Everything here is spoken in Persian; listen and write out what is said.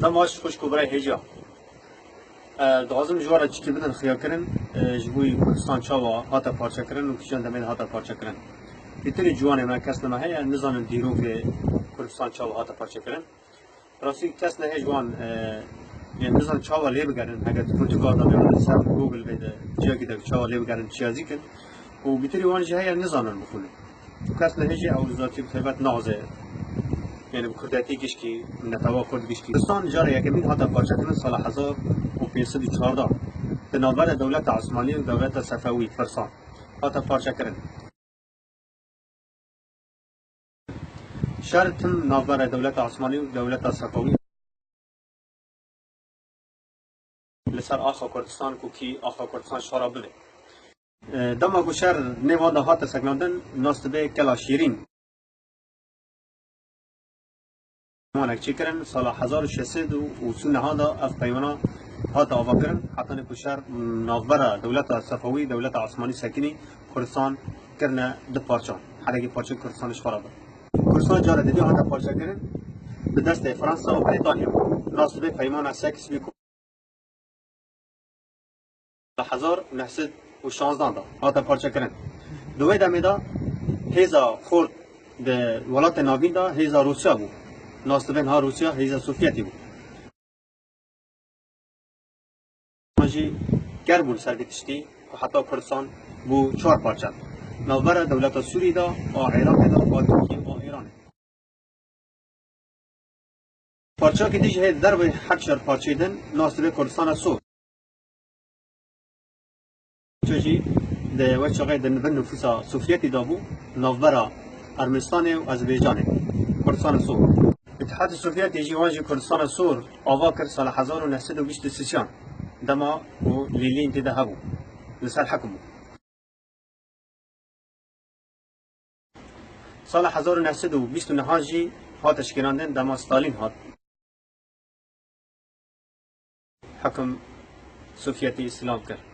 دماش خوش کوبرای هجا دازم جوارا چکی بدن خیال کرن جبوی کردستان چاوا هاتا پارچه کرن و کشان دمید هاتا پارچه کرن بیتری جوانه من کس نمه هیا نظام دیرو که کردستان چاوا هاتا پارچه کرن راستی کس نه جوان يعني نظام چاوا ليه بگرن اگر پروتوکول دا بیان سر گوگل بده جا که در چاوا ليه بگرن چیازی کن و بیتری وانجی هیا نظام بخونه کس نه هجی اول ذاتی بخیبت نازه يعني بكرداتي كشكي نتوا كرد كشكي كردستان جاري يكمل هذا بارشكل سال 1514 تناظر دولة عثمانية ودولة صفوي فرسان هذا بارشكل شرط ناظر دولة عثمانية ودولة صفوي لسر آخا كردستان كوكي آخا كردستان شرابله دما بشر نوادا هات سكندن ناستبه كلا شيرين مانک چی کردن سال 1600 و سونه هادا از پیمانا هات آوا کردن حتی نکوشر ناظر دولت صفوی دولت عثمانی سکنی کردستان کردن دو پارچه حالا که پارچه کردستانش خرابه کردستان جاره دیدی هاتا پارچه کردن به دست فرانسه و بریتانیا ناسبه پیمان سکس بیکو 1916 دا هاتا پارچه کردن دوی دمی دا هیزا خورد ده ولات ناوین دا هیزا روسیا بود ناستبین ها روسیا هیزا سوفیتی بود ماجی گر بود سر بیتشتی و حتی کردستان بو 4 پارچه نوبر دولت سوری دا و عراق دا و ترکیه و ایران پارچه که دیجه هید درب حد پارچه دن ناستبین کردستان سو چجی ده وچه غیر دنبن نفوسا سوفیتی دا بو نوبر ارمنستان و آذربایجان کردستان سو الاتحاد السوفيتي يجي واجه كردستان السور أواكر سال 1923 دما وليلين تذهبوا لسال حكمه سال 1929 هاجي هات اشكراندن دما ستالين هات حكم سوفيتي اسلام كر